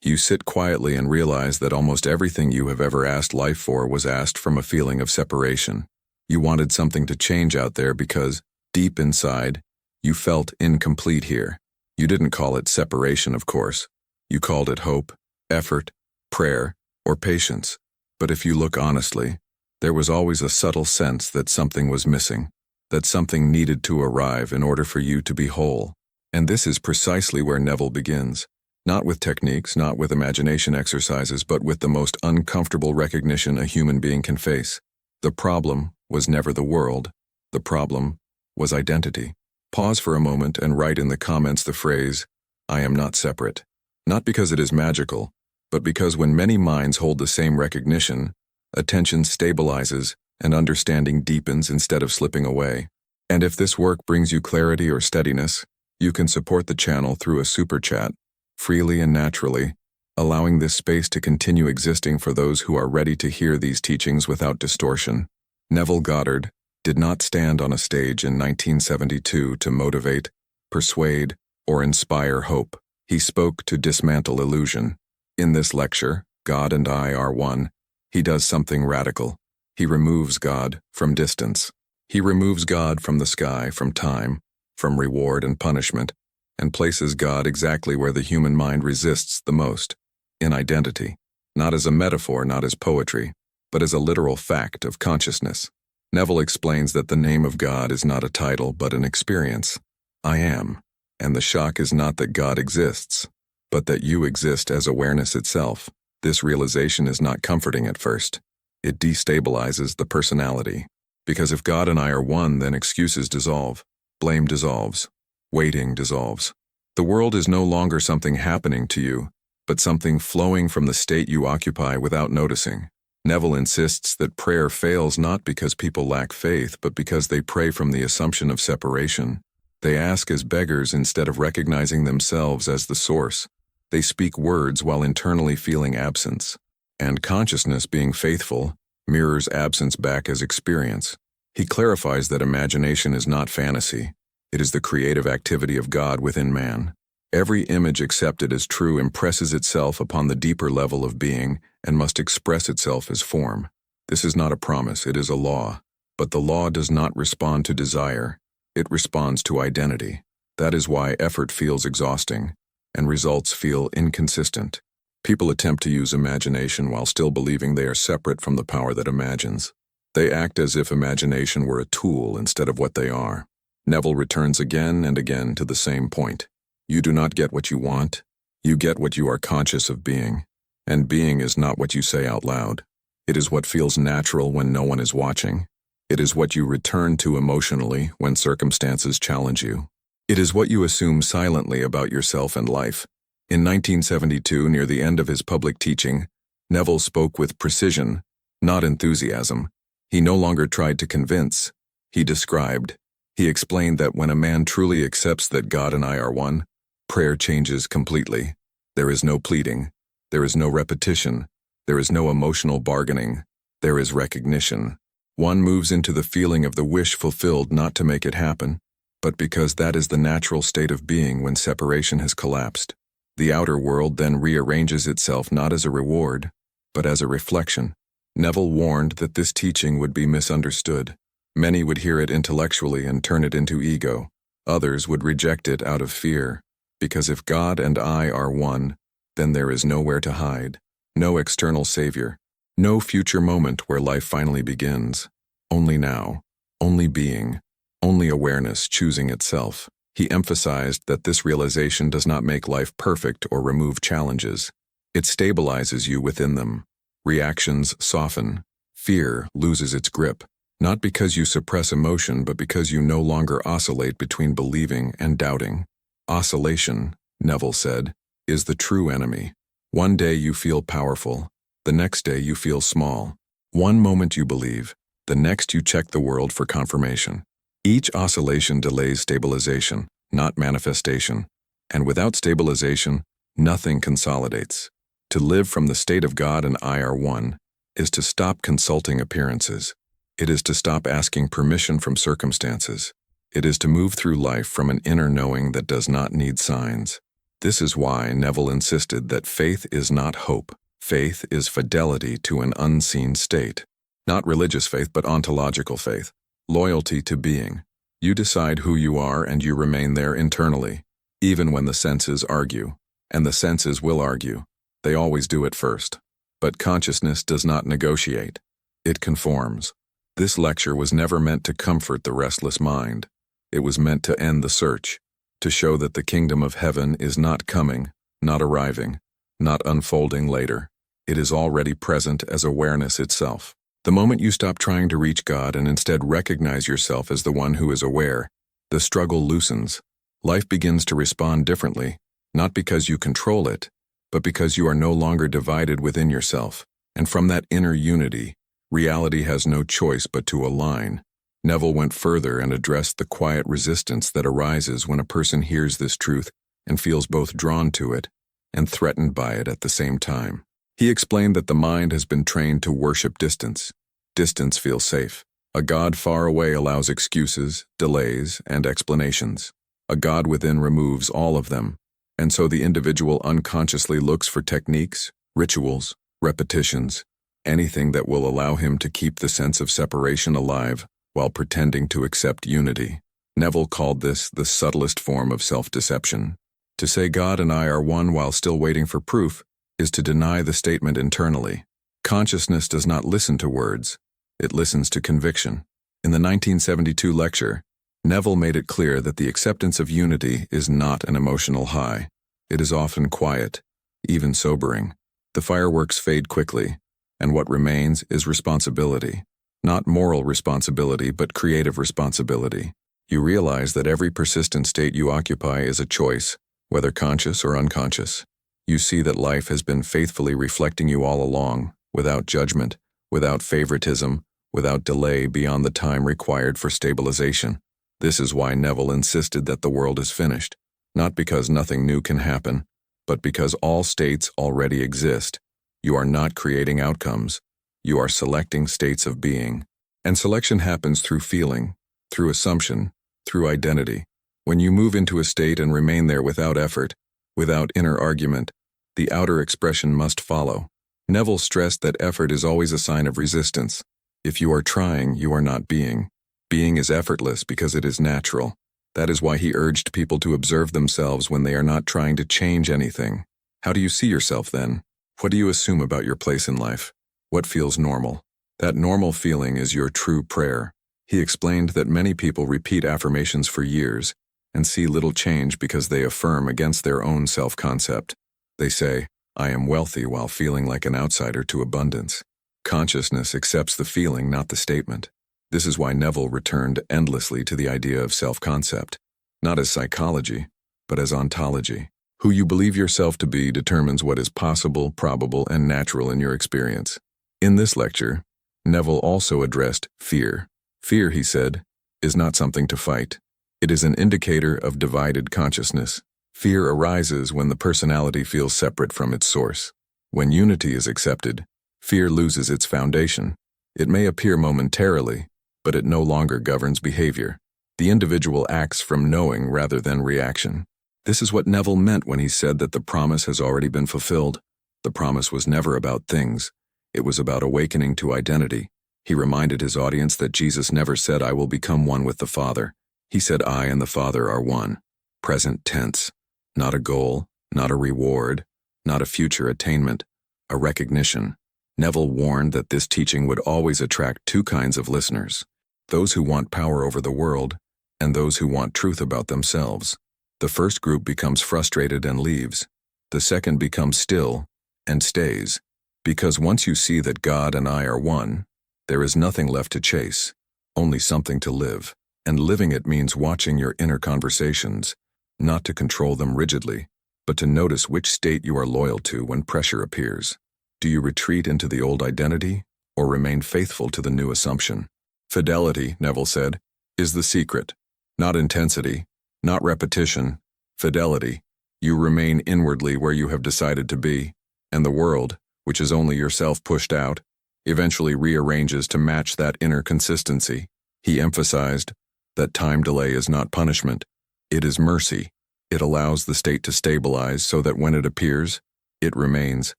You sit quietly and realize that almost everything you have ever asked life for was asked from a feeling of separation. You wanted something to change out there because, deep inside, you felt incomplete here. You didn't call it separation, of course. You called it hope, effort, prayer, or patience. But if you look honestly, there was always a subtle sense that something was missing, that something needed to arrive in order for you to be whole. And this is precisely where Neville begins. Not with techniques, not with imagination exercises, but with the most uncomfortable recognition a human being can face. The problem was never the world. The problem was identity. Pause for a moment and write in the comments the phrase, "I am not separate." Not because it is magical, but because when many minds hold the same recognition, attention stabilizes and understanding deepens instead of slipping away. And if this work brings you clarity or steadiness, you can support the channel through a super chat, freely and naturally, allowing this space to continue existing for those who are ready to hear these teachings without distortion. Neville Goddard did not stand on a stage in 1972 to motivate, persuade, or inspire hope. He spoke to dismantle illusion. In this lecture, God and I are one, he does something radical. He removes God from distance. He removes God from the sky, from time, from reward and punishment, and places God exactly where the human mind resists the most, in identity, not as a metaphor, not as poetry, but as a literal fact of consciousness. Neville explains that the name of God is not a title but an experience. I am. And the shock is not that God exists, but that you exist as awareness itself. This realization is not comforting at first. It destabilizes the personality. Because if God and I are one, then excuses dissolve, blame dissolves, waiting dissolves. The world is no longer something happening to you, but something flowing from the state you occupy without noticing. Neville insists that prayer fails not because people lack faith, but because they pray from the assumption of separation. They ask as beggars instead of recognizing themselves as the source. They speak words while internally feeling absence. And consciousness, being faithful, mirrors absence back as experience. He clarifies that imagination is not fantasy. It is the creative activity of God within man. Every image accepted as true impresses itself upon the deeper level of being and must express itself as form. This is not a promise, it is a law. But the law does not respond to desire. It responds to identity. That is why effort feels exhausting, and results feel inconsistent. People attempt to use imagination while still believing they are separate from the power that imagines. They act as if imagination were a tool instead of what they are. Neville returns again and again to the same point. You do not get what you want. You get what you are conscious of being. And being is not what you say out loud. It is what feels natural when no one is watching. It is what you return to emotionally when circumstances challenge you. It is what you assume silently about yourself and life. In 1972, near the end of his public teaching, Neville spoke with precision, not enthusiasm. He no longer tried to convince. He described. He explained that when a man truly accepts that God and I are one, prayer changes completely. There is no pleading. There is no repetition. There is no emotional bargaining. There is recognition. One moves into the feeling of the wish fulfilled not to make it happen, but because that is the natural state of being when separation has collapsed. The outer world then rearranges itself not as a reward, but as a reflection. Neville warned that this teaching would be misunderstood. Many would hear it intellectually and turn it into ego. Others would reject it out of fear, because if God and I are one, then there is nowhere to hide, no external savior, no future moment where life finally begins. Only now, only being, only awareness choosing itself. He emphasized that this realization does not make life perfect or remove challenges. It stabilizes you within them. Reactions soften. Fear loses its grip, not because you suppress emotion, but because you no longer oscillate between believing and doubting. Oscillation, Neville said, is the true enemy. One day you feel powerful. The next day you feel small. One moment you believe, the next you check the world for confirmation. Each oscillation delays stabilization, not manifestation. And without stabilization, nothing consolidates. To live from the state of God and I are one is to stop consulting appearances. It is to stop asking permission from circumstances. It is to move through life from an inner knowing that does not need signs. This is why Neville insisted that faith is not hope. Faith is fidelity to an unseen state. Not religious faith, but ontological faith. Loyalty to being. You decide who you are and you remain there internally, even when the senses argue. And the senses will argue. They always do it first. But consciousness does not negotiate. It conforms. This lecture was never meant to comfort the restless mind. It was meant to end the search, to show that the kingdom of heaven is not coming, not arriving, not unfolding later. It is already present as awareness itself. The moment you stop trying to reach God and instead recognize yourself as the one who is aware, the struggle loosens. Life begins to respond differently, not because you control it, but because you are no longer divided within yourself. And from that inner unity, reality has no choice but to align. Neville went further and addressed the quiet resistance that arises when a person hears this truth and feels both drawn to it and threatened by it at the same time. He explained that the mind has been trained to worship distance. Distance feels safe. A God far away allows excuses, delays, and explanations. A God within removes all of them, and so the individual unconsciously looks for techniques, rituals, repetitions, anything that will allow him to keep the sense of separation alive while pretending to accept unity. Neville called this the subtlest form of self-deception. To say God and I are one while still waiting for proof is to deny the statement internally. Consciousness does not listen to words, it listens to conviction. In the 1972 lecture, Neville made it clear that the acceptance of unity is not an emotional high. It is often quiet, even sobering. The fireworks fade quickly, and what remains is responsibility. Not moral responsibility, but creative responsibility. You realize that every persistent state you occupy is a choice, whether conscious or unconscious. You see that life has been faithfully reflecting you all along, without judgment, without favoritism, without delay beyond the time required for stabilization. This is why Neville insisted that the world is finished, not because nothing new can happen, but because all states already exist. You are not creating outcomes. You are selecting states of being. And selection happens through feeling, through assumption, through identity. When you move into a state and remain there without effort, without inner argument, the outer expression must follow. Neville stressed that effort is always a sign of resistance. If you are trying, you are not being. Being is effortless because it is natural. That is why he urged people to observe themselves when they are not trying to change anything. How do you see yourself then? What do you assume about your place in life? What feels normal? That normal feeling is your true prayer. He explained that many people repeat affirmations for years and see little change because they affirm against their own self-concept. They say, I am wealthy, while feeling like an outsider to abundance. Consciousness accepts the feeling, not the statement. This is why Neville returned endlessly to the idea of self-concept, not as psychology, but as ontology. Who you believe yourself to be determines what is possible, probable, and natural in your experience. In this lecture, Neville also addressed fear. Fear, he said, is not something to fight. It is an indicator of divided consciousness. Fear arises when the personality feels separate from its source. When unity is accepted, fear loses its foundation. It may appear momentarily, but it no longer governs behavior. The individual acts from knowing rather than reaction. This is what Neville meant when he said that the promise has already been fulfilled. The promise was never about things. It was about awakening to identity. He reminded his audience that Jesus never said, I will become one with the Father. He said, I and the Father are one. Present tense. Not a goal, not a reward, not a future attainment, a recognition. Neville warned that this teaching would always attract two kinds of listeners: those who want power over the world, and those who want truth about themselves. The first group becomes frustrated and leaves. The second becomes still and stays. Because once you see that God and I are one, there is nothing left to chase, only something to live. And living it means watching your inner conversations, not to control them rigidly, but to notice which state you are loyal to when pressure appears. Do you retreat into the old identity, or remain faithful to the new assumption? Fidelity, Neville said, is the secret. Not intensity, not repetition. Fidelity. You remain inwardly where you have decided to be, and the world, which is only yourself pushed out, eventually rearranges to match that inner consistency. He emphasized that time delay is not punishment. It is mercy. It allows the state to stabilize so that when it appears, it remains.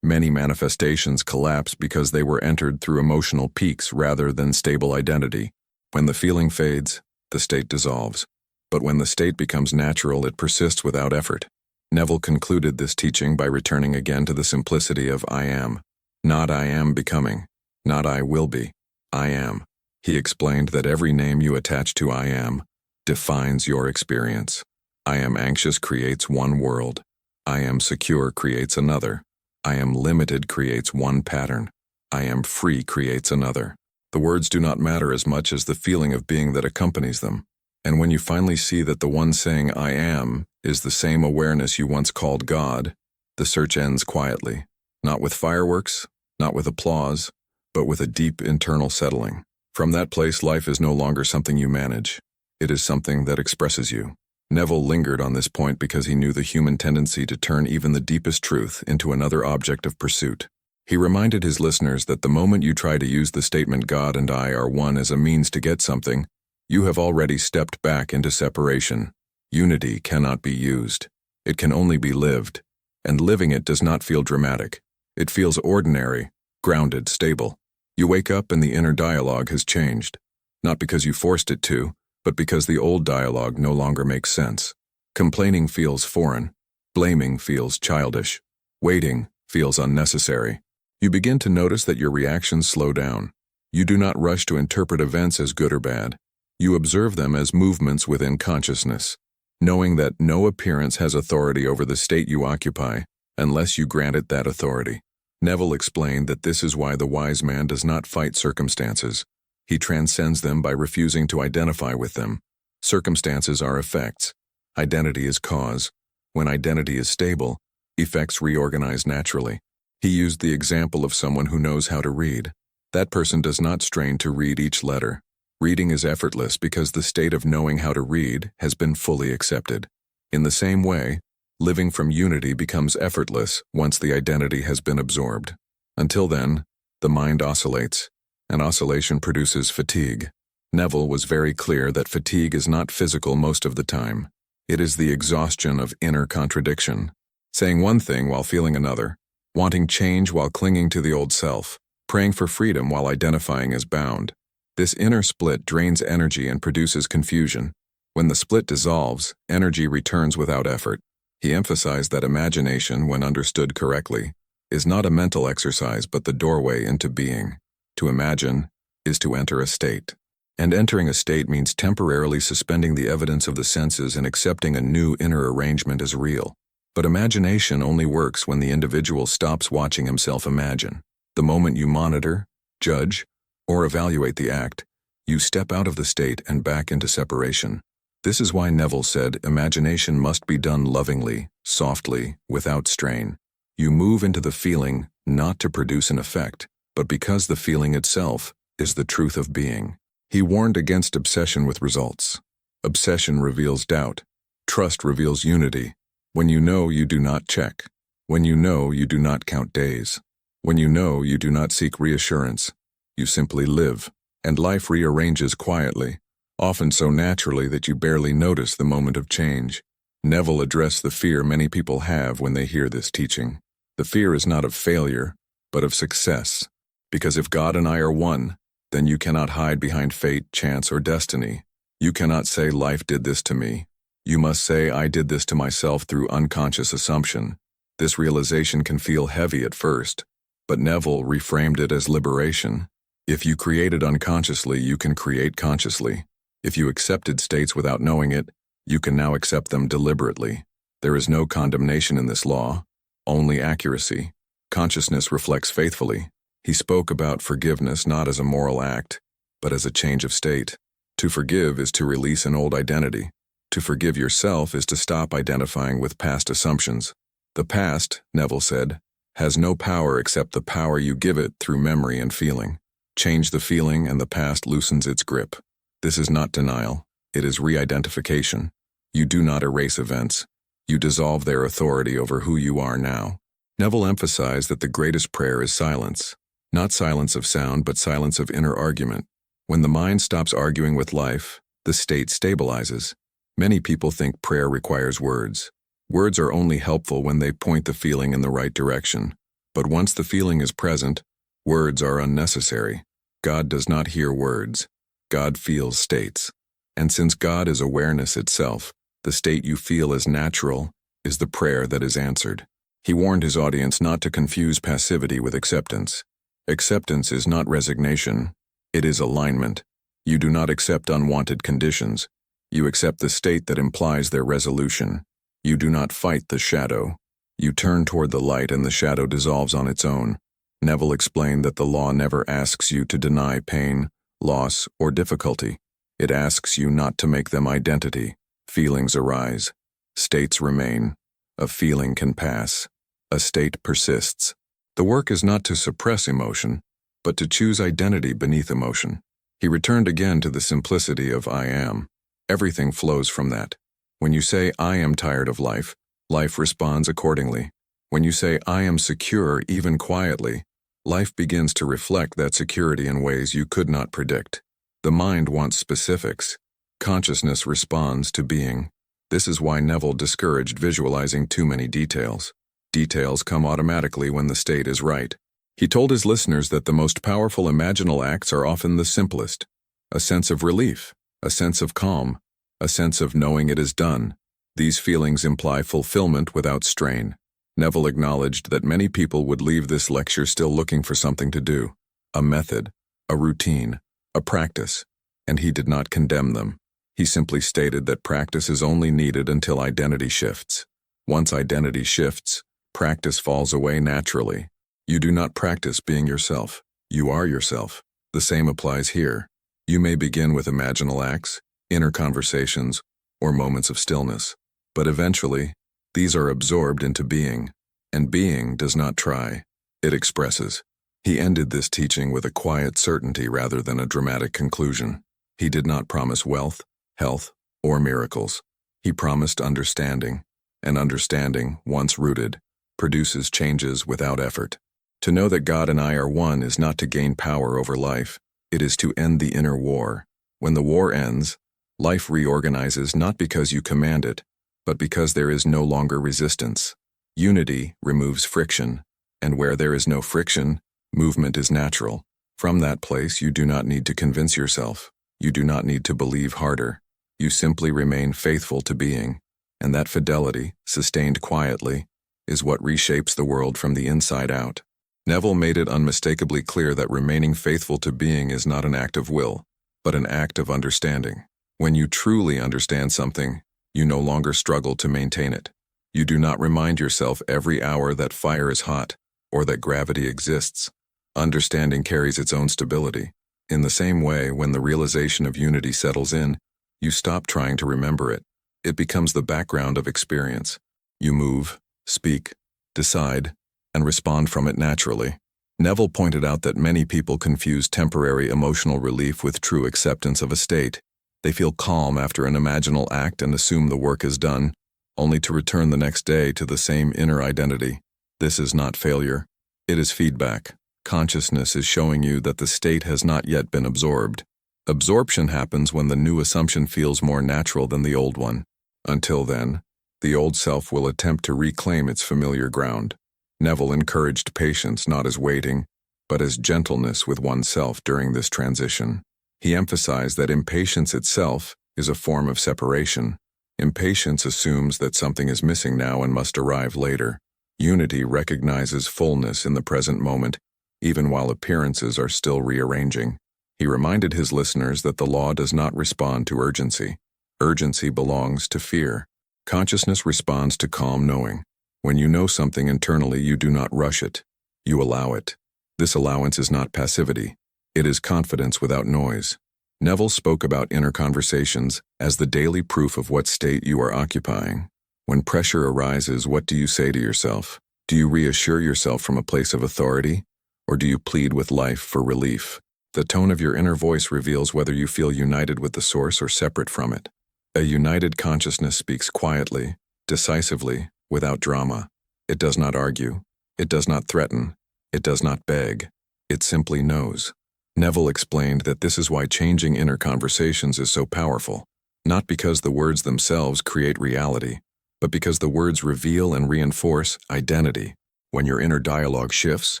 Many manifestations collapse because they were entered through emotional peaks rather than stable identity. When the feeling fades, the state dissolves. But when the state becomes natural, it persists without effort. Neville concluded this teaching by returning again to the simplicity of I am. Not I am becoming. Not I will be. I am. He explained that every name you attach to I am defines your experience. I am anxious creates one world. I am secure creates another. I am limited creates one pattern. I am free creates another. The words do not matter as much as the feeling of being that accompanies them. And when you finally see that the one saying I am is the same awareness you once called God, the search ends quietly, not with fireworks, not with applause, but with a deep internal settling. From that place, life is no longer something you manage. It is something that expresses you. Neville lingered on this point because he knew the human tendency to turn even the deepest truth into another object of pursuit. He reminded his listeners that the moment you try to use the statement God and I are one as a means to get something, you have already stepped back into separation. Unity cannot be used. It can only be lived. And living it does not feel dramatic. It feels ordinary, grounded, stable. You wake up and the inner dialogue has changed. Not because you forced it to, but because the old dialogue no longer makes sense. Complaining feels foreign. Blaming feels childish. Waiting feels unnecessary. You begin to notice that your reactions slow down. You do not rush to interpret events as good or bad. You observe them as movements within consciousness, knowing that no appearance has authority over the state you occupy unless you grant it that authority. Neville explained that this is why the wise man does not fight circumstances. He transcends them by refusing to identify with them. Circumstances are effects. Identity is cause. When identity is stable, effects reorganize naturally. He used the example of someone who knows how to read. That person does not strain to read each letter. Reading is effortless because the state of knowing how to read has been fully accepted. In the same way, living from unity becomes effortless once the identity has been absorbed. Until then, the mind oscillates, and oscillation produces fatigue. Neville was very clear that fatigue is not physical most of the time. It is the exhaustion of inner contradiction. Saying one thing while feeling another, wanting change while clinging to the old self, praying for freedom while identifying as bound. This inner split drains energy and produces confusion. When the split dissolves, energy returns without effort. He emphasized that imagination, when understood correctly, is not a mental exercise but the doorway into being. To imagine is to enter a state. And entering a state means temporarily suspending the evidence of the senses and accepting a new inner arrangement as real. But imagination only works when the individual stops watching himself imagine. The moment you monitor, judge, or evaluate the act, you step out of the state and back into separation. This is why Neville said imagination must be done lovingly, softly, without strain. You move into the feeling not to produce an effect, but because the feeling itself is the truth of being. He warned against obsession with results. Obsession reveals doubt. Trust reveals unity. When you know, you do not check. When you know, you do not count days. When you know, you do not seek reassurance. You simply live, and life rearranges quietly, often so naturally that you barely notice the moment of change. Neville addressed the fear many people have when they hear this teaching. The fear is not of failure, but of success. Because if God and I are one, then you cannot hide behind fate, chance, or destiny. You cannot say life did this to me. You must say I did this to myself through unconscious assumption. This realization can feel heavy at first, but Neville reframed it as liberation. If you created unconsciously, you can create consciously. If you accepted states without knowing it, you can now accept them deliberately. There is no condemnation in this law, only accuracy. Consciousness reflects faithfully. He spoke about forgiveness not as a moral act, but as a change of state. To forgive is to release an old identity. To forgive yourself is to stop identifying with past assumptions. The past, Neville said, has no power except the power you give it through memory and feeling. Change the feeling and the past loosens its grip. This is not denial. It is re-identification. You do not erase events. You dissolve their authority over who you are now. Neville emphasized that the greatest prayer is silence. Not silence of sound, but silence of inner argument. When the mind stops arguing with life, the state stabilizes. Many people think prayer requires words. Words are only helpful when they point the feeling in the right direction. But once the feeling is present, words are unnecessary. God does not hear words. God feels states. And since God is awareness itself, the state you feel as natural is the prayer that is answered. He warned his audience not to confuse passivity with acceptance. Acceptance is not resignation. It is alignment. You do not accept unwanted conditions. You accept the state that implies their resolution. You do not fight the shadow. You turn toward the light and the shadow dissolves on its own. Neville explained that the law never asks you to deny pain, loss, or difficulty. It asks you not to make them identity. Feelings arise. States remain. A feeling can pass. A state persists. The work is not to suppress emotion, but to choose identity beneath emotion. He returned again to the simplicity of I am. Everything flows from that. When you say, I am tired of life, life responds accordingly. When you say, I am secure, even quietly, life begins to reflect that security in ways you could not predict. The mind wants specifics. Consciousness responds to being. This is why Neville discouraged visualizing too many details. Details come automatically when the state is right. He told his listeners that the most powerful imaginal acts are often the simplest. A sense of relief, a sense of calm, a sense of knowing it is done. These feelings imply fulfillment without strain. Neville acknowledged that many people would leave this lecture still looking for something to do, a method, a routine, a practice, and he did not condemn them. He simply stated that practice is only needed until identity shifts. Once identity shifts, practice falls away naturally. You do not practice being yourself. You are yourself. The same applies here. You may begin with imaginal acts, inner conversations, or moments of stillness. But eventually, these are absorbed into being, and being does not try. It expresses. He ended this teaching with a quiet certainty rather than a dramatic conclusion. He did not promise wealth, health, or miracles. He promised understanding, and understanding, once rooted, produces changes without effort. To know that God and I are one is not to gain power over life. It is to end the inner war. When the war ends, life reorganizes not because you command it, but because there is no longer resistance. Unity removes friction, and where there is no friction, movement is natural. From that place, you do not need to convince yourself. You do not need to believe harder. You simply remain faithful to being, and that fidelity, sustained quietly, is what reshapes the world from the inside out. Neville made it unmistakably clear that remaining faithful to being is not an act of will, but an act of understanding. When you truly understand something, you no longer struggle to maintain it. You do not remind yourself every hour that fire is hot, or that gravity exists. Understanding carries its own stability. In the same way, when the realization of unity settles in, you stop trying to remember it. It becomes the background of experience. You move, speak, decide, and respond from it naturally. Neville pointed out that many people confuse temporary emotional relief with true acceptance of a state. They feel calm after an imaginal act and assume the work is done, only to return the next day to the same inner identity. This is not failure. It is feedback. Consciousness is showing you that the state has not yet been absorbed. Absorption happens when the new assumption feels more natural than the old one. Until then, the old self will attempt to reclaim its familiar ground. Neville encouraged patience not as waiting, but as gentleness with oneself during this transition. He emphasized that impatience itself is a form of separation. Impatience assumes that something is missing now and must arrive later. Unity recognizes fullness in the present moment, even while appearances are still rearranging. He reminded his listeners that the law does not respond to urgency. Urgency belongs to fear. Consciousness responds to calm knowing. When you know something internally, you do not rush it. You allow it. This allowance is not passivity. It is confidence without noise. Neville spoke about inner conversations as the daily proof of what state you are occupying. When pressure arises, what do you say to yourself? Do you reassure yourself from a place of authority, or do you plead with life for relief? The tone of your inner voice reveals whether you feel united with the source or separate from it. A united consciousness speaks quietly, decisively, without drama. It does not argue. It does not threaten. It does not beg. It simply knows. Neville explained that this is why changing inner conversations is so powerful. not because the words themselves create reality, but because the words reveal and reinforce identity. When your inner dialogue shifts,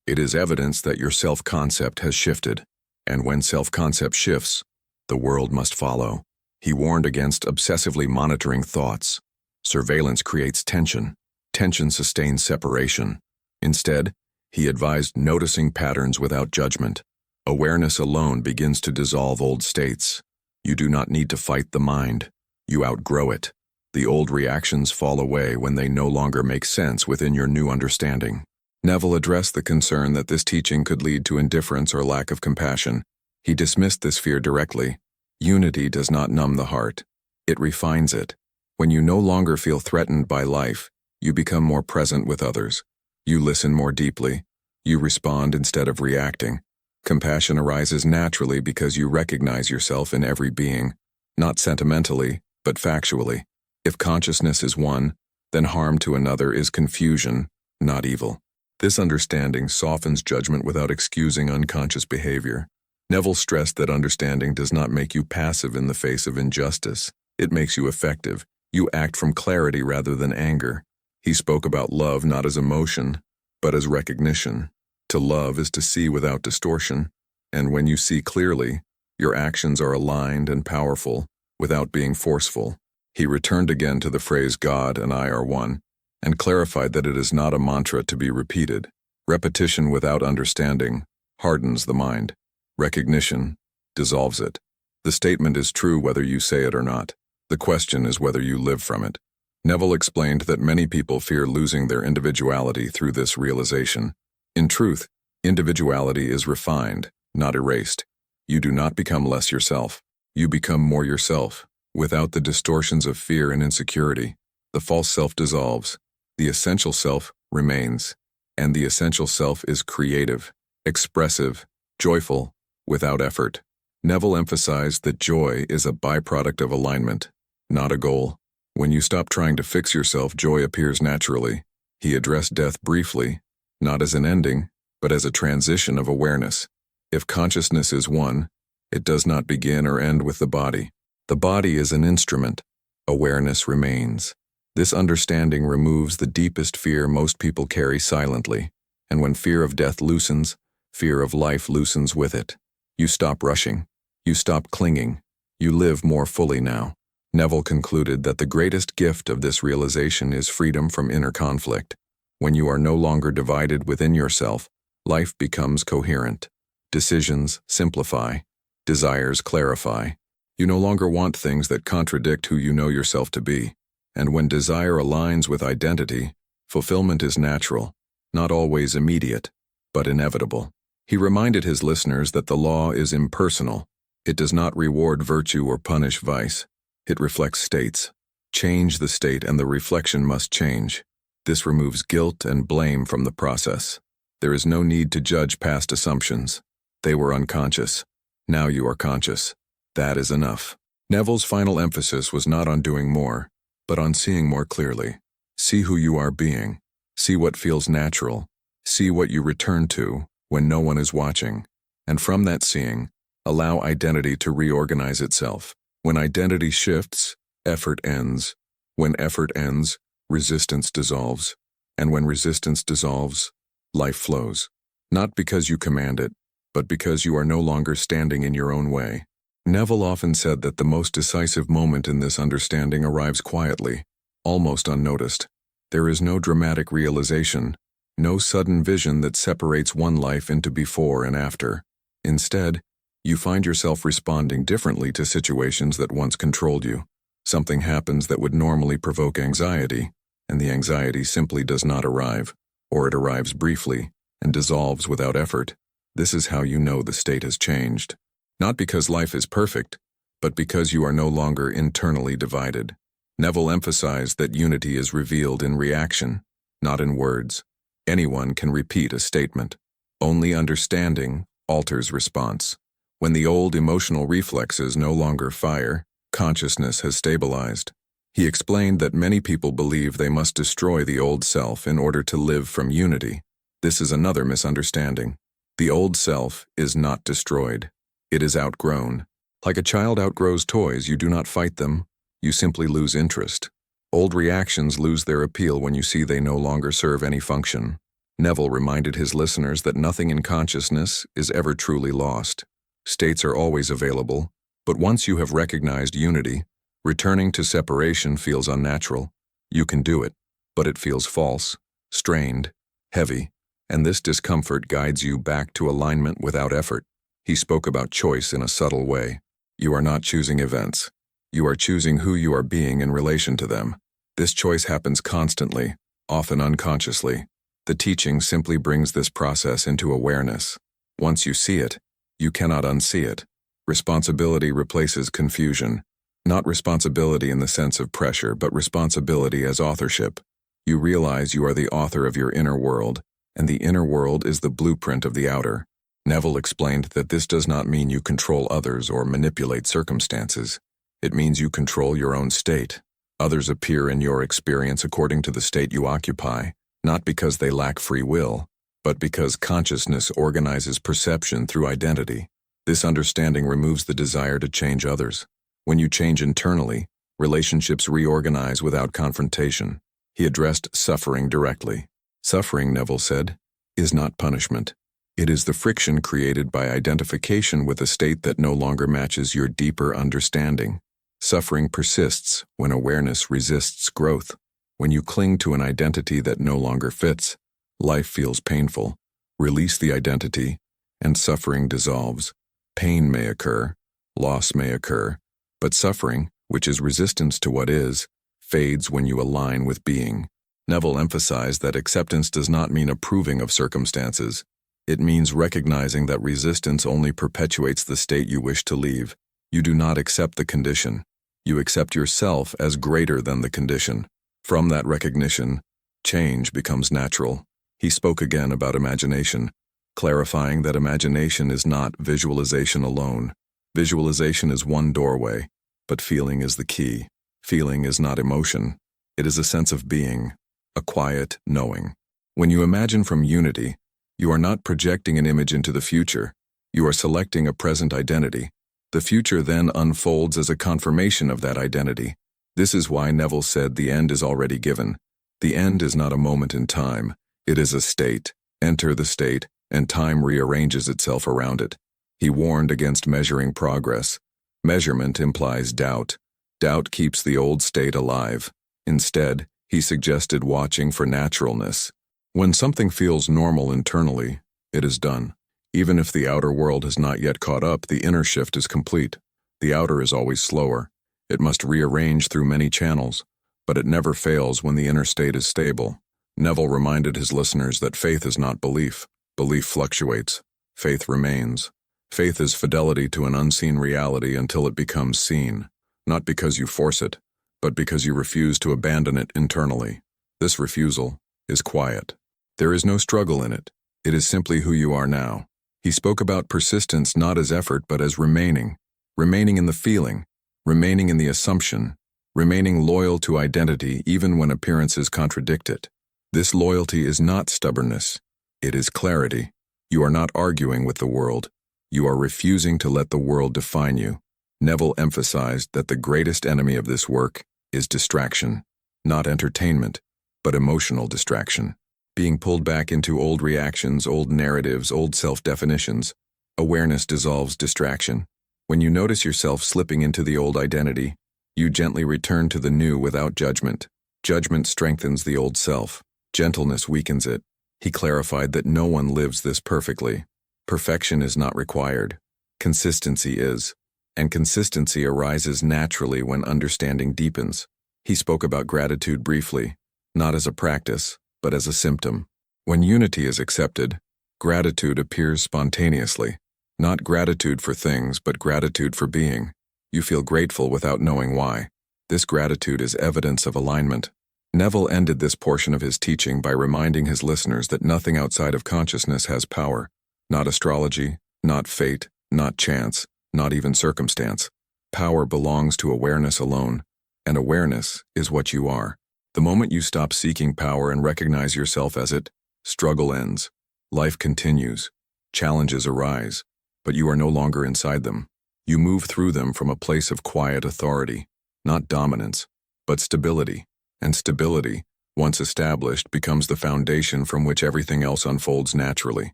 it is evidence that your self-concept has shifted. And when self-concept shifts, the world must follow. He warned against obsessively monitoring thoughts. Surveillance creates tension. Tension sustains separation. Instead, he advised noticing patterns without judgment. Awareness alone begins to dissolve old states. You do not need to fight the mind. You outgrow it. The old reactions fall away when they no longer make sense within your new understanding. Neville addressed the concern that this teaching could lead to indifference or lack of compassion. He dismissed this fear directly. Unity does not numb the heart. It refines it. When you no longer feel threatened by life, you become more present with others. You listen more deeply. You respond instead of reacting. Compassion arises naturally because you recognize yourself in every being, not sentimentally, but factually. If consciousness is one, then harm to another is confusion, not evil. This understanding softens judgment without excusing unconscious behavior. Neville stressed that understanding does not make you passive in the face of injustice. It makes you effective. You act from clarity rather than anger. He spoke about love not as emotion, but as recognition. To love is to see without distortion, and when you see clearly, your actions are aligned and powerful without being forceful. He returned again to the phrase God and I are one, and clarified that it is not a mantra to be repeated. Repetition without understanding hardens the mind. Recognition dissolves it. The statement is true whether you say it or not. The question is whether you live from it. Neville explained that many people fear losing their individuality through this realization. In truth, individuality is refined, not erased. You do not become less yourself. You become more yourself, without the distortions of fear and insecurity. The false self dissolves. The essential self remains. And the essential self is creative, expressive, joyful, without effort. Neville emphasized that joy is a byproduct of alignment, not a goal. When you stop trying to fix yourself, joy appears naturally. He addressed death briefly, not as an ending, but as a transition of awareness. If consciousness is one, it does not begin or end with the body. The body is an instrument. Awareness remains. This understanding removes the deepest fear most people carry silently, and when fear of death loosens, fear of life loosens with it. You stop rushing. You stop clinging. You live more fully now. Neville concluded that the greatest gift of this realization is freedom from inner conflict. When you are no longer divided within yourself, life becomes coherent. Decisions simplify. Desires clarify. You no longer want things that contradict who you know yourself to be. And when desire aligns with identity, fulfillment is natural, not always immediate, but inevitable. He reminded his listeners that the law is impersonal. It does not reward virtue or punish vice. It reflects states. Change the state and the reflection must change. This removes guilt and blame from the process. There is no need to judge past assumptions. They were unconscious. Now you are conscious. That is enough. Neville's final emphasis was not on doing more, but on seeing more clearly. See who you are being. See what feels natural. See what you return to when no one is watching. And from that seeing, allow identity to reorganize itself. When identity shifts, effort ends. When effort ends, resistance dissolves. And when resistance dissolves, life flows. Not because you command it, but because you are no longer standing in your own way. Neville often said that the most decisive moment in this understanding arrives quietly, almost unnoticed. There is no dramatic realization, no sudden vision that separates one life into before and after. Instead, you find yourself responding differently to situations that once controlled you. Something happens that would normally provoke anxiety, and the anxiety simply does not arrive, or it arrives briefly and dissolves without effort. This is how you know the state has changed. Not because life is perfect, but because you are no longer internally divided. Neville emphasized that unity is revealed in reaction, not in words. Anyone can repeat a statement. Only understanding alters response. When the old emotional reflexes no longer fire, consciousness has stabilized. He explained that many people believe they must destroy the old self in order to live from unity. This is another misunderstanding. The old self is not destroyed. It is outgrown. Like a child outgrows toys, you do not fight them, you simply lose interest. Old reactions lose their appeal when you see they no longer serve any function. Neville reminded his listeners that nothing in consciousness is ever truly lost. States are always available, but once you have recognized unity, returning to separation feels unnatural. You can do it, but it feels false, strained, heavy, and this discomfort guides you back to alignment without effort. He spoke about choice in a subtle way. You are not choosing events. You are choosing who you are being in relation to them. This choice happens constantly, often unconsciously. The teaching simply brings this process into awareness. Once you see it, you cannot unsee it. Responsibility replaces confusion. Not responsibility in the sense of pressure, but responsibility as authorship. You realize you are the author of your inner world, and the inner world is the blueprint of the outer. Neville explained that this does not mean you control others or manipulate circumstances. It means you control your own state. Others appear in your experience according to the state you occupy, not because they lack free will, but because consciousness organizes perception through identity. This understanding removes the desire to change others. When you change internally, relationships reorganize without confrontation. He addressed suffering directly. Suffering, Neville said, is not punishment. It is the friction created by identification with a state that no longer matches your deeper understanding. Suffering persists when awareness resists growth. When you cling to an identity that no longer fits, life feels painful. Release the identity, and suffering dissolves. Pain may occur, loss may occur, but suffering, which is resistance to what is, fades when you align with being. Neville emphasized that acceptance does not mean approving of circumstances. It means recognizing that resistance only perpetuates the state you wish to leave. You do not accept the condition. You accept yourself as greater than the condition. From that recognition, change becomes natural. He spoke again about imagination, clarifying that imagination is not visualization alone. Visualization is one doorway, but feeling is the key. Feeling is not emotion. It is a sense of being, a quiet knowing. When you imagine from unity, you are not projecting an image into the future. You are selecting a present identity. The future then unfolds as a confirmation of that identity. This is why Neville said the end is already given. The end is not a moment in time. It is a state. Enter the state, and time rearranges itself around it. He warned against measuring progress. Measurement implies doubt. Doubt keeps the old state alive. Instead, he suggested watching for naturalness. When something feels normal internally, it is done. Even if the outer world has not yet caught up, the inner shift is complete. The outer is always slower. It must rearrange through many channels, but it never fails when the inner state is stable. Neville reminded his listeners that faith is not belief. Belief fluctuates. Faith remains. Faith is fidelity to an unseen reality until it becomes seen, not because you force it, but because you refuse to abandon it internally. This refusal is quiet. There is no struggle in it. It is simply who you are now. He spoke about persistence not as effort but as remaining. Remaining in the feeling, remaining in the assumption, remaining loyal to identity even when appearances contradict it. This loyalty is not stubbornness. It is clarity. You are not arguing with the world. You are refusing to let the world define you. Neville emphasized that the greatest enemy of this work is distraction, not entertainment, but emotional distraction. Being pulled back into old reactions, old narratives, old self-definitions. Awareness dissolves distraction. When you notice yourself slipping into the old identity, you gently return to the new without judgment. Judgment strengthens the old self. Gentleness weakens it. He clarified that no one lives this perfectly. Perfection is not required. Consistency is. And consistency arises naturally when understanding deepens. He spoke about gratitude briefly, not as a practice, but as a symptom. When unity is accepted, gratitude appears spontaneously. Not gratitude for things, but gratitude for being. You feel grateful without knowing why. This gratitude is evidence of alignment. Neville ended this portion of his teaching by reminding his listeners that nothing outside of consciousness has power. Not astrology, not fate, not chance, not even circumstance. Power belongs to awareness alone, and awareness is what you are. The moment you stop seeking power and recognize yourself as it, struggle ends. Life continues. Challenges arise, but you are no longer inside them. You move through them from a place of quiet authority, not dominance, but stability. And stability, once established, becomes the foundation from which everything else unfolds naturally.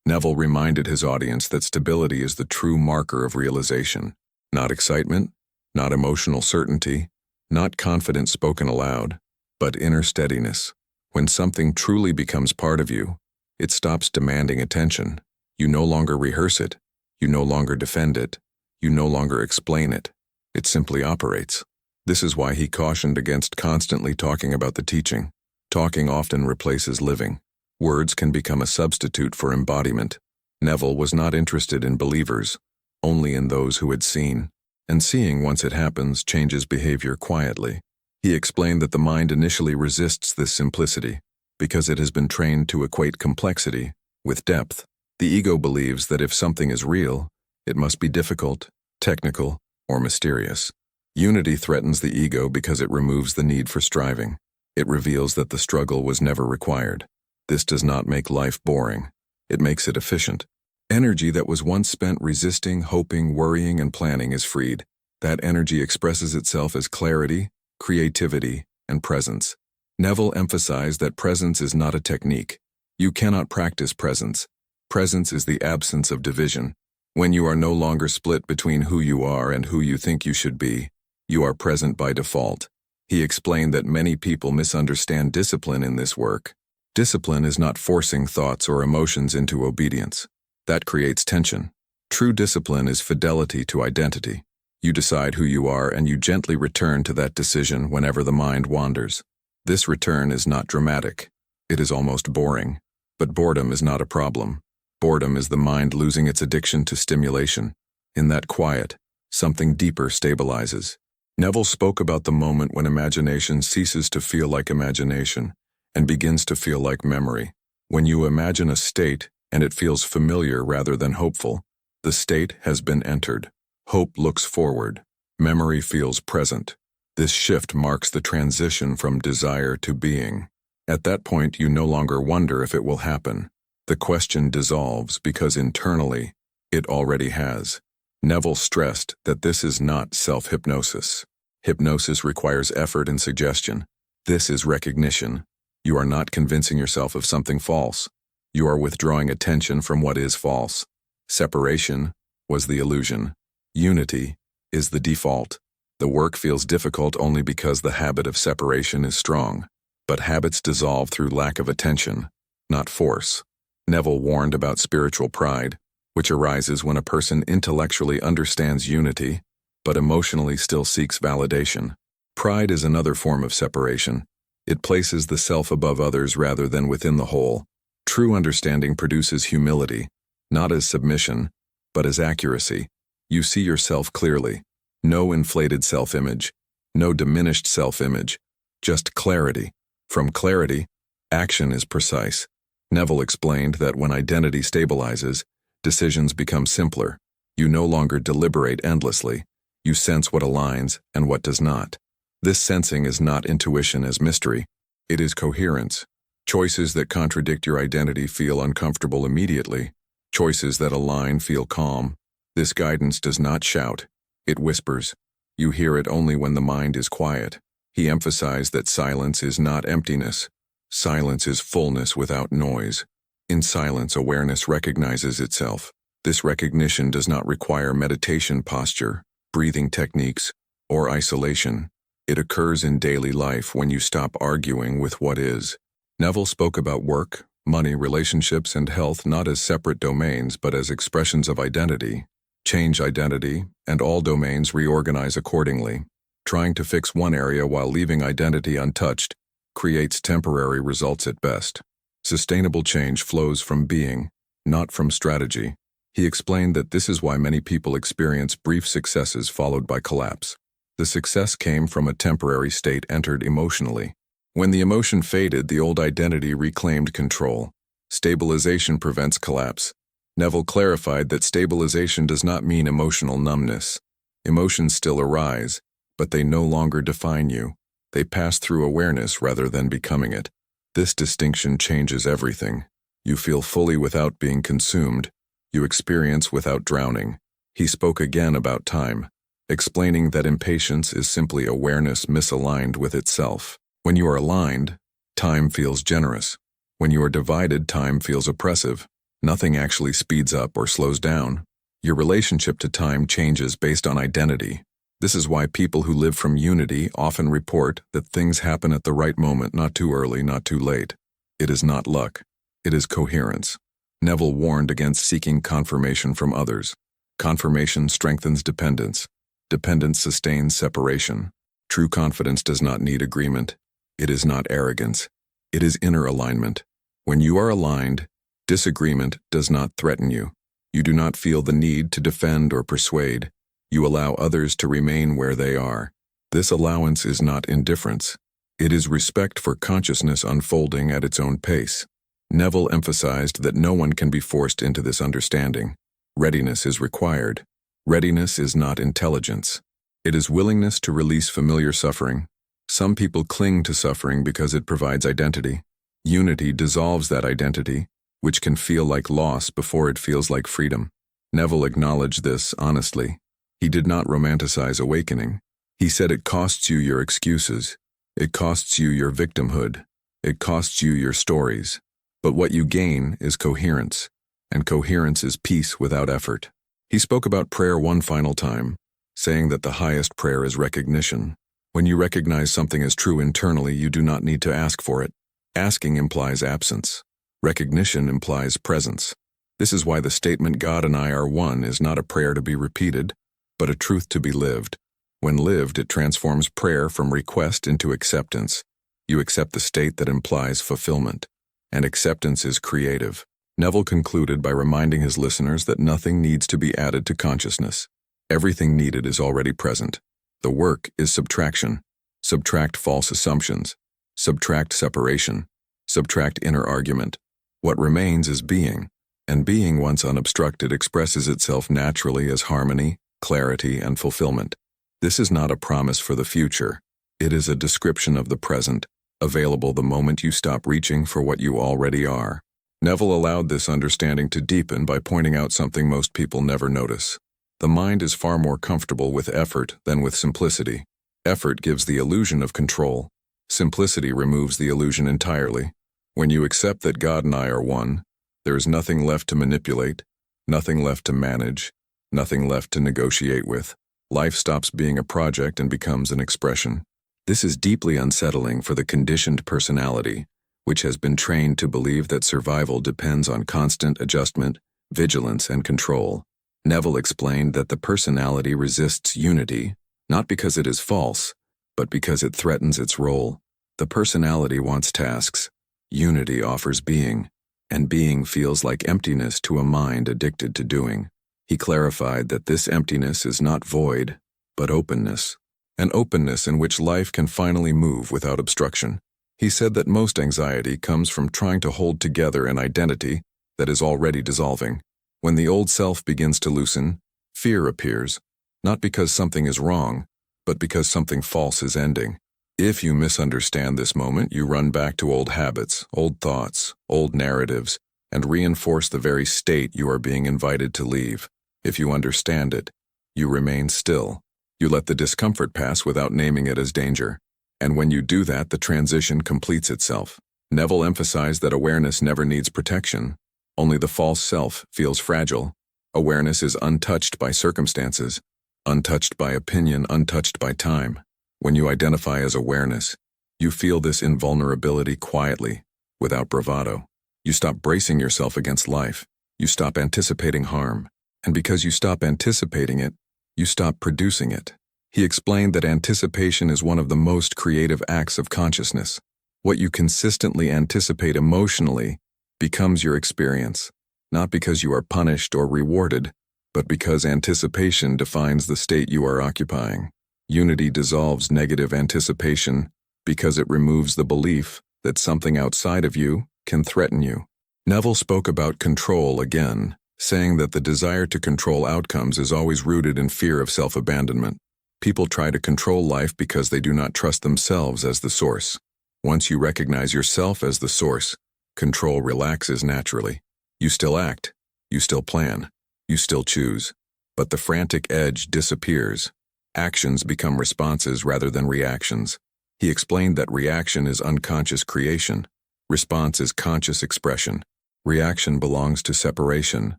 Neville reminded his audience that stability is the true marker of realization. Not excitement, not emotional certainty, not confidence spoken aloud, but inner steadiness. When something truly becomes part of you, it stops demanding attention. You no longer rehearse it. You no longer defend it. You no longer explain it. It simply operates. This is why he cautioned against constantly talking about the teaching. Talking often replaces living. Words can become a substitute for embodiment. Neville was not interested in believers, only in those who had seen. And seeing, once it happens, changes behavior quietly. He explained that the mind initially resists this simplicity because it has been trained to equate complexity with depth. The ego believes that if something is real, it must be difficult, technical, or mysterious. Unity threatens the ego because it removes the need for striving. It reveals that the struggle was never required. This does not make life boring. It makes it efficient. Energy that was once spent resisting, hoping, worrying, and planning is freed. That energy expresses itself as clarity, creativity, and presence. Neville emphasized that presence is not a technique. You cannot practice presence. Presence is the absence of division. When you are no longer split between who you are and who you think you should be, you are present by default. He explained that many people misunderstand discipline in this work. Discipline is not forcing thoughts or emotions into obedience. That creates tension. True discipline is fidelity to identity. You decide who you are and you gently return to that decision whenever the mind wanders. This return is not dramatic. It is almost boring. But boredom is not a problem. Boredom is the mind losing its addiction to stimulation. In that quiet, something deeper stabilizes. Neville spoke about the moment when imagination ceases to feel like imagination and begins to feel like memory. When you imagine a state and it feels familiar rather than hopeful, the state has been entered. Hope looks forward. Memory feels present. This shift marks the transition from desire to being. At that point, you no longer wonder if it will happen. The question dissolves because internally, it already has. Neville stressed that this is not self-hypnosis. Hypnosis requires effort and suggestion. This is recognition. You are not convincing yourself of something false. You are withdrawing attention from what is false. Separation was the illusion. Unity is the default. The work feels difficult only because the habit of separation is strong. But habits dissolve through lack of attention, not force. Neville warned about spiritual pride, which arises when a person intellectually understands unity, but emotionally still seeks validation. Pride is another form of separation. It places the self above others rather than within the whole. True understanding produces humility, not as submission, but as accuracy. You see yourself clearly. No inflated self-image, no diminished self-image, just clarity. From clarity, action is precise. Neville explained that when identity stabilizes, decisions become simpler. You no longer deliberate endlessly. You sense what aligns and what does not. This sensing is not intuition as mystery. It is coherence. Choices that contradict your identity feel uncomfortable immediately. Choices that align feel calm. This guidance does not shout. It whispers. You hear it only when the mind is quiet. He emphasized that silence is not emptiness. Silence is fullness without noise. In silence, awareness recognizes itself. This recognition does not require meditation posture, breathing techniques, or isolation. It occurs in daily life when you stop arguing with what is. Neville spoke about work, money, relationships, and health not as separate domains but as expressions of identity. Change identity, and all domains reorganize accordingly. Trying to fix one area while leaving identity untouched creates temporary results at best. Sustainable change flows from being, not from strategy. He explained that this is why many people experience brief successes followed by collapse. The success came from a temporary state entered emotionally. When the emotion faded, the old identity reclaimed control. Stabilization prevents collapse. Neville clarified that stabilization does not mean emotional numbness. Emotions still arise, but they no longer define you. They pass through awareness rather than becoming it. This distinction changes everything. You feel fully without being consumed. You experience without drowning. He spoke again about time, explaining that impatience is simply awareness misaligned with itself. When you are aligned, time feels generous. When you are divided, time feels oppressive. Nothing actually speeds up or slows down. Your relationship to time changes based on identity. This is why people who live from unity often report that things happen at the right moment, not too early, not too late. It is not luck. It is coherence. Neville warned against seeking confirmation from others. Confirmation strengthens dependence. Dependence sustains separation. True confidence does not need agreement. It is not arrogance. It is inner alignment. When you are aligned, disagreement does not threaten you. You do not feel the need to defend or persuade. You allow others to remain where they are. This allowance is not indifference. It is respect for consciousness unfolding at its own pace. Neville emphasized that no one can be forced into this understanding. Readiness is required. Readiness is not intelligence. It is willingness to release familiar suffering. Some people cling to suffering because it provides identity. Unity dissolves that identity, which can feel like loss before it feels like freedom. Neville acknowledged this honestly. He did not romanticize awakening. He said it costs you your excuses. It costs you your victimhood. It costs you your stories. But what you gain is coherence, and coherence is peace without effort. He spoke about prayer one final time, saying that the highest prayer is recognition. When you recognize something as true internally, you do not need to ask for it. Asking implies absence. Recognition implies presence. This is why the statement "God and I are one" is not a prayer to be repeated, but a truth to be lived. When lived, it transforms prayer from request into acceptance. You accept the state that implies fulfillment, and acceptance is creative. Neville concluded by reminding his listeners that nothing needs to be added to consciousness. Everything needed is already present. The work is subtraction. Subtract false assumptions. Subtract separation. Subtract inner argument. What remains is being, and being, once unobstructed, expresses itself naturally as harmony, clarity, and fulfillment. This is not a promise for the future. It is a description of the present, available the moment you stop reaching for what you already are. Neville allowed this understanding to deepen by pointing out something most people never notice. The mind is far more comfortable with effort than with simplicity. Effort gives the illusion of control. Simplicity removes the illusion entirely. When you accept that God and I are one, there is nothing left to manipulate, nothing left to manage, nothing left to negotiate with. Life stops being a project and becomes an expression. This is deeply unsettling for the conditioned personality, which has been trained to believe that survival depends on constant adjustment, vigilance, and control. Neville explained that the personality resists unity, not because it is false, but because it threatens its role. The personality wants tasks. Unity offers being, and being feels like emptiness to a mind addicted to doing. He clarified that this emptiness is not void, but openness. An openness in which life can finally move without obstruction. He said that most anxiety comes from trying to hold together an identity that is already dissolving. When the old self begins to loosen, fear appears, not because something is wrong, but because something false is ending. If you misunderstand this moment, you run back to old habits, old thoughts, old narratives, and reinforce the very state you are being invited to leave. If you understand it, you remain still. You let the discomfort pass without naming it as danger. And when you do that, the transition completes itself. Neville emphasized that awareness never needs protection. Only the false self feels fragile. Awareness is untouched by circumstances, untouched by opinion, untouched by time. When you identify as awareness, you feel this invulnerability quietly, without bravado. You stop bracing yourself against life. You stop anticipating harm. And because you stop anticipating it, you stop producing it. He explained that anticipation is one of the most creative acts of consciousness. What you consistently anticipate emotionally becomes your experience, not because you are punished or rewarded, but because anticipation defines the state you are occupying. Unity dissolves negative anticipation because it removes the belief that something outside of you can threaten you. Neville spoke about control again, saying that the desire to control outcomes is always rooted in fear of self-abandonment. People try to control life because they do not trust themselves as the source. Once you recognize yourself as the source, control relaxes naturally. You still act, you still plan, you still choose, But the frantic edge disappears. Actions become responses rather than reactions. He explained that reaction is unconscious creation. Response is conscious expression. Reaction belongs to separation.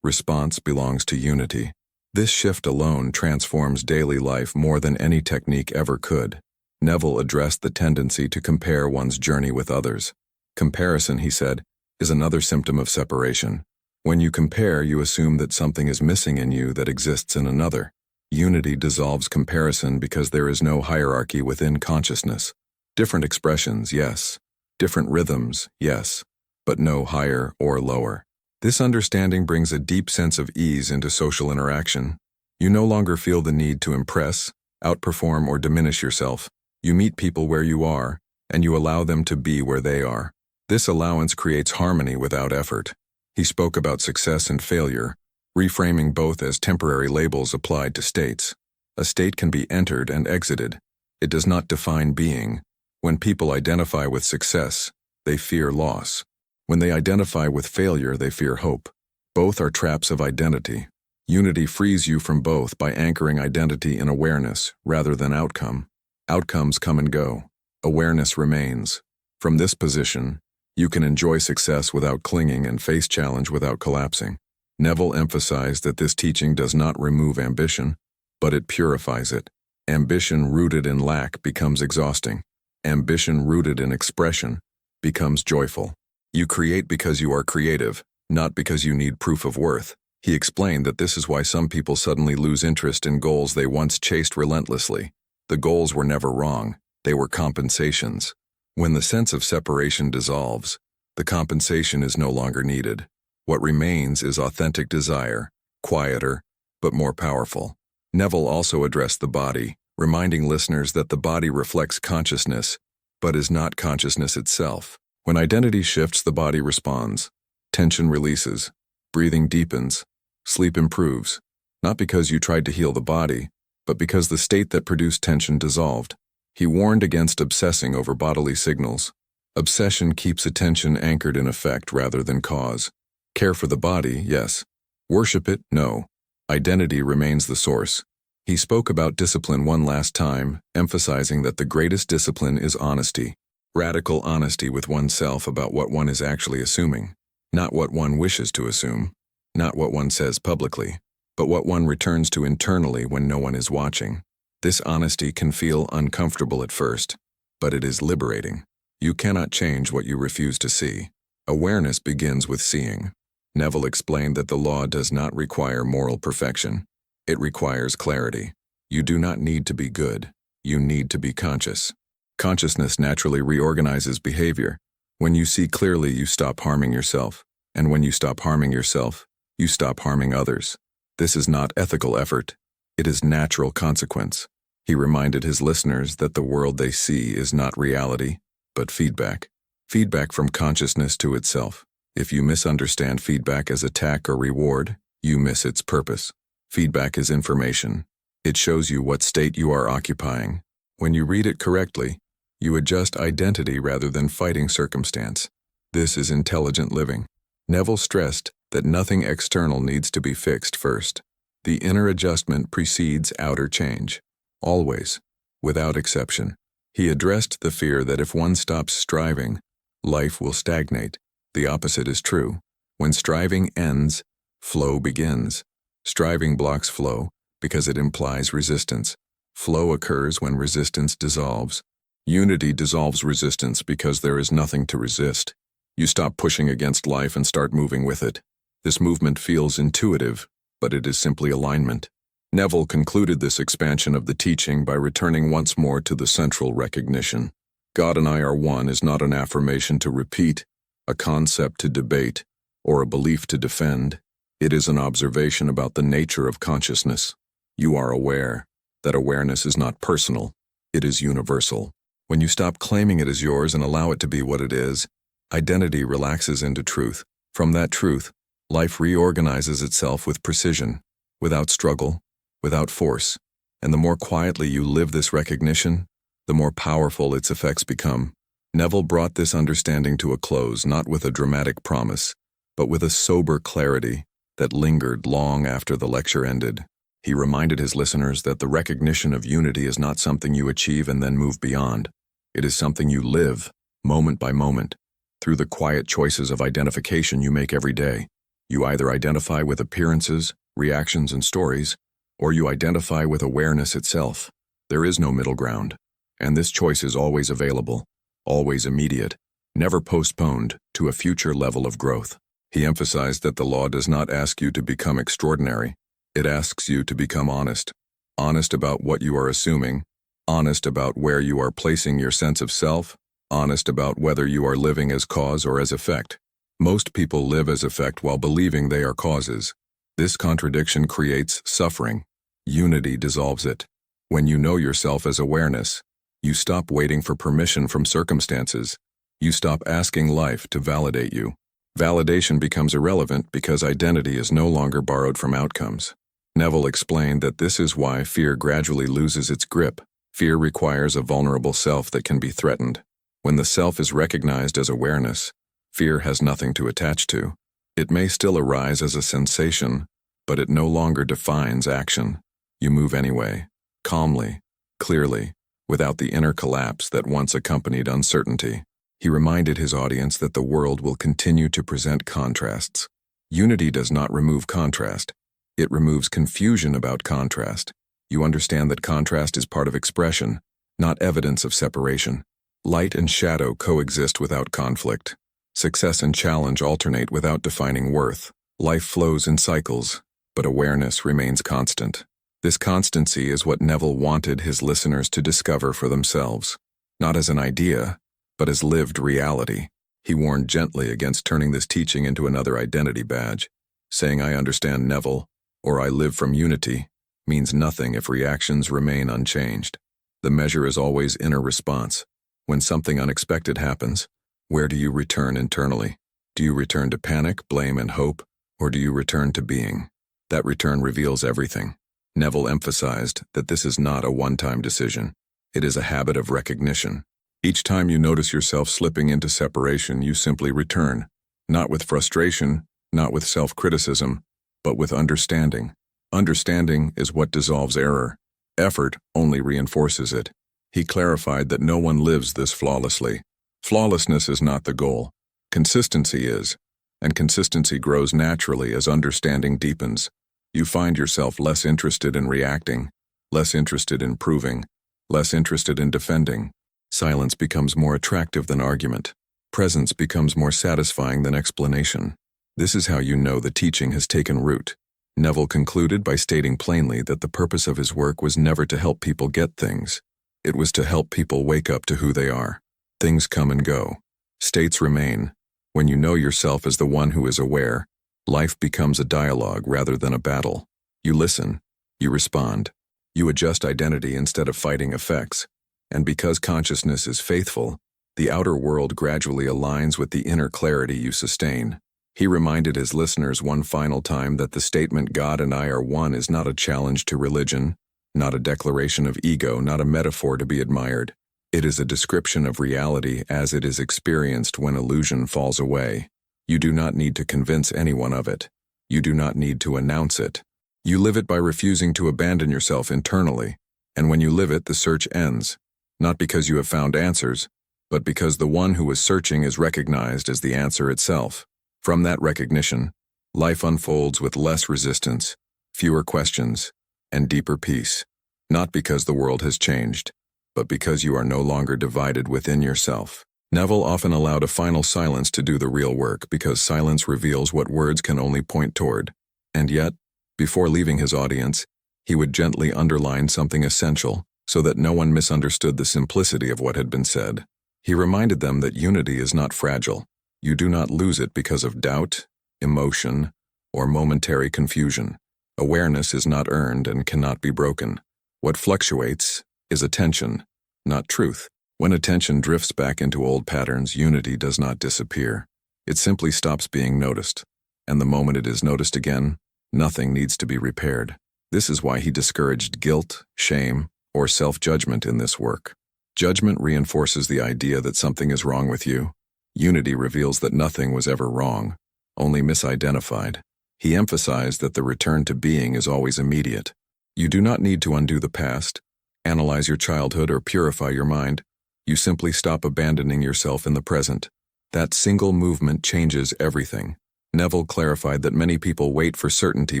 Response belongs to unity. This shift alone transforms daily life more than any technique ever could. Neville addressed the tendency to compare one's journey with others. Comparison, he said, is another symptom of separation. When you compare, you assume that something is missing in you that exists in another. Unity dissolves comparison because there is no hierarchy within consciousness. Different expressions, yes. Different rhythms, yes. But no higher or lower. This understanding brings a deep sense of ease into social interaction. You no longer feel the need to impress, outperform, or diminish yourself. You meet people where you are, and you allow them to be where they are. This allowance creates harmony without effort. He spoke about success and failure, reframing both as temporary labels applied to states. A state can be entered and exited. It does not define being. When people identify with success, they fear loss. When they identify with failure, they fear hope. Both are traps of identity. Unity frees you from both by anchoring identity in awareness rather than outcome. Outcomes come and go. Awareness remains. From this position, you can enjoy success without clinging and face challenge without collapsing. Neville emphasized that this teaching does not remove ambition, but it purifies it. Ambition rooted in lack becomes exhausting. Ambition rooted in expression becomes joyful. You create because you are creative, not because you need proof of worth. He explained that this is why some people suddenly lose interest in goals they once chased relentlessly. The goals were never wrong, they were compensations. When the sense of separation dissolves, the compensation is no longer needed. What remains is authentic desire, quieter, but more powerful. Neville also addressed the body, reminding listeners that the body reflects consciousness, but is not consciousness itself. When identity shifts, the body responds. Tension releases, breathing deepens, sleep improves, not because you tried to heal the body, but because the state that produced tension dissolved. He warned against obsessing over bodily signals. Obsession keeps attention anchored in effect rather than cause. Care for the body, yes. Worship it, no. Identity remains the source. He spoke about discipline one last time, emphasizing that the greatest discipline is honesty. Radical honesty with oneself about what one is actually assuming. Not what one wishes to assume. Not what one says publicly. But what one returns to internally when no one is watching. This honesty can feel uncomfortable at first, but it is liberating. You cannot change what you refuse to see. Awareness begins with seeing. Neville explained that the law does not require moral perfection. It requires clarity. You do not need to be good. You need to be conscious. Consciousness naturally reorganizes behavior. When you see clearly, you stop harming yourself. And when you stop harming yourself, you stop harming others. This is not ethical effort. It is natural consequence. He reminded his listeners that the world they see is not reality, but feedback. Feedback from consciousness to itself. If you misunderstand feedback as attack or reward, you miss its purpose. Feedback is information. It shows you what state you are occupying. When you read it correctly, you adjust identity rather than fighting circumstance. This is intelligent living. Neville stressed that nothing external needs to be fixed first. The inner adjustment precedes outer change. Always, without exception. He addressed the fear that if one stops striving, life will stagnate. The opposite is true. When striving ends, flow begins. Striving blocks flow because it implies resistance. Flow occurs when resistance dissolves. Unity dissolves resistance because there is nothing to resist. You stop pushing against life and start moving with it. This movement feels intuitive, but it is simply alignment. Neville concluded this expansion of the teaching by returning once more to the central recognition. God and I are one is not an affirmation to repeat, a concept to debate, or a belief to defend. It is an observation about the nature of consciousness. You are aware. That awareness is not personal. It is universal. When you stop claiming it as yours and allow it to be what it is, identity relaxes into truth. From that truth, life reorganizes itself with precision, without struggle, without force. And the more quietly you live this recognition, the more powerful its effects become. Neville brought this understanding to a close not with a dramatic promise, but with a sober clarity. that lingered long after the lecture ended. He reminded his listeners that the recognition of unity is not something you achieve and then move beyond. It is something you live, moment by moment, through the quiet choices of identification you make every day. You either identify with appearances, reactions, and stories, or you identify with awareness itself. There is no middle ground, and this choice is always available, always immediate, never postponed to a future level of growth. He emphasized that the law does not ask you to become extraordinary. It asks you to become honest. Honest about what you are assuming, honest about where you are placing your sense of self, honest about whether you are living as cause or as effect. Most people live as effect while believing they are causes. This contradiction creates suffering. Unity dissolves it. When you know yourself as awareness, you stop waiting for permission from circumstances. You stop asking life to validate you. Validation becomes irrelevant because identity is no longer borrowed from outcomes. Neville explained that this is why fear gradually loses its grip. Fear requires a vulnerable self that can be threatened. When the self is recognized as awareness, fear has nothing to attach to. It may still arise as a sensation, but it no longer defines action. You move anyway, calmly, clearly, without the inner collapse that once accompanied uncertainty. He reminded his audience that the world will continue to present contrasts. Unity does not remove contrast. It removes confusion about contrast. You understand that contrast is part of expression, not evidence of separation. Light and shadow coexist without conflict. Success and challenge alternate without defining worth. Life flows in cycles, but awareness remains constant. This constancy is what Neville wanted his listeners to discover for themselves, not as an idea, but as lived reality. He warned gently against turning this teaching into another identity badge. Saying "I understand Neville" or "I live from unity" means nothing if reactions remain unchanged. The measure is always inner response. When something unexpected happens, where do you return internally? Do you return to panic, blame, and hope, or do you return to being? That return reveals everything. Neville emphasized that this is not a one-time decision. It is a habit of recognition. Each time you notice yourself slipping into separation, you simply return, not with frustration, not with self-criticism, but with understanding. Understanding is what dissolves error. Effort only reinforces it. He clarified that no one lives this flawlessly. Flawlessness is not the goal. Consistency is, and consistency grows naturally as understanding deepens. You find yourself less interested in reacting, less interested in proving, less interested in defending. Silence becomes more attractive than argument. Presence becomes more satisfying than explanation. This is how you know the teaching has taken root. Neville concluded by stating plainly that the purpose of his work was never to help people get things. It was to help people wake up to who they are. Things come and go. States remain. When you know yourself as the one who is aware, life becomes a dialogue rather than a battle. You listen. You respond. You adjust identity instead of fighting effects. And because consciousness is faithful, the outer world gradually aligns with the inner clarity you sustain. He reminded his listeners one final time that the statement "God and I are one" is not a challenge to religion, not a declaration of ego, not a metaphor to be admired. It is a description of reality as it is experienced when illusion falls away. You do not need to convince anyone of it. You do not need to announce it. You live it by refusing to abandon yourself internally, and when you live it, the search ends. Not because you have found answers, but because the one who is searching is recognized as the answer itself. From that recognition, life unfolds with less resistance, fewer questions, and deeper peace. Not because the world has changed, but because you are no longer divided within yourself. Neville often allowed a final silence to do the real work because silence reveals what words can only point toward. And yet, before leaving his audience, he would gently underline something essential so that no one misunderstood the simplicity of what had been said. He reminded them that unity is not fragile. You do not lose it because of doubt, emotion, or momentary confusion. Awareness is not earned and cannot be broken. What fluctuates is attention, not truth. When attention drifts back into old patterns, unity does not disappear. It simply stops being noticed. And the moment it is noticed again, nothing needs to be repaired. This is why he discouraged guilt, shame, or self-judgment in this work. Judgment reinforces the idea that something is wrong with you. Unity reveals that nothing was ever wrong, only misidentified. He emphasized that the return to being is always immediate. You do not need to undo the past, analyze your childhood, or purify your mind. You simply stop abandoning yourself in the present. That single movement changes everything. Neville clarified that many people wait for certainty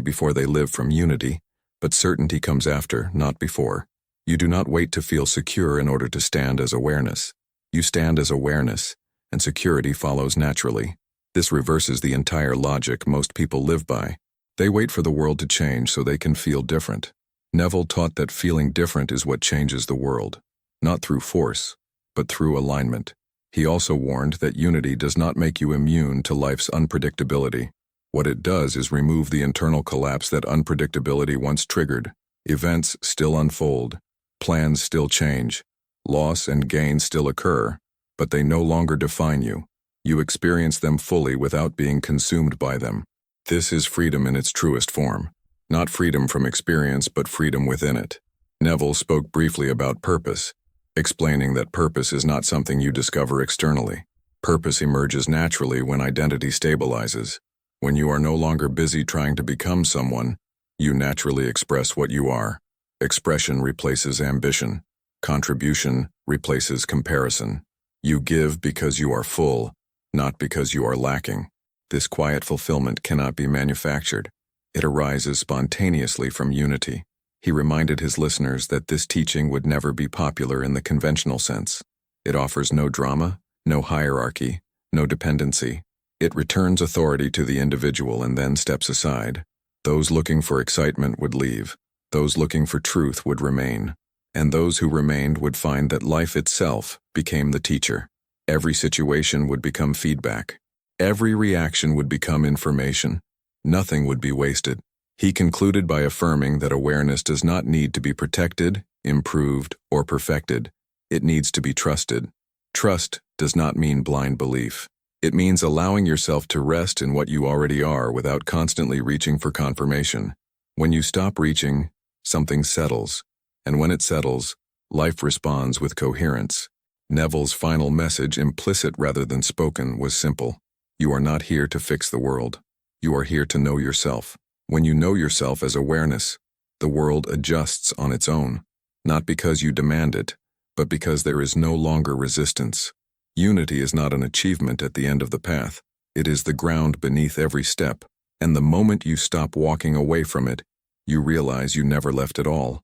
before they live from unity, but certainty comes after, not before. You do not wait to feel secure in order to stand as awareness. You stand as awareness, and security follows naturally. This reverses the entire logic most people live by. They wait for the world to change so they can feel different. Neville taught that feeling different is what changes the world, not through force, but through alignment. He also warned that unity does not make you immune to life's unpredictability. What it does is remove the internal collapse that unpredictability once triggered. Events still unfold, plans still change, loss and gain still occur, but they no longer define you. You experience them fully without being consumed by them. This is freedom in its truest form. Not freedom from experience, but freedom within it. Neville spoke briefly about purpose, explaining that purpose is not something you discover externally. Purpose emerges naturally when identity stabilizes. When you are no longer busy trying to become someone, you naturally express what you are. Expression replaces ambition. Contribution replaces comparison. You give because you are full, not because you are lacking. This quiet fulfillment cannot be manufactured. It arises spontaneously from unity. He reminded his listeners that this teaching would never be popular in the conventional sense. It offers no drama, no hierarchy, no dependency. It returns authority to the individual and then steps aside. Those looking for excitement would leave. Those looking for truth would remain. And those who remained would find that life itself became the teacher. Every situation would become feedback. Every reaction would become information. Nothing would be wasted. He concluded by affirming that awareness does not need to be protected, improved, or perfected. It needs to be trusted. Trust does not mean blind belief. It means allowing yourself to rest in what you already are without constantly reaching for confirmation. When you stop reaching, something settles. And when it settles, life responds with coherence. Neville's final message, implicit rather than spoken, was simple. You are not here to fix the world. You are here to know yourself. When you know yourself as awareness, the world adjusts on its own, not because you demand it, but because there is no longer resistance. Unity is not an achievement at the end of the path. It is the ground beneath every step, and the moment you stop walking away from it, you realize you never left at all.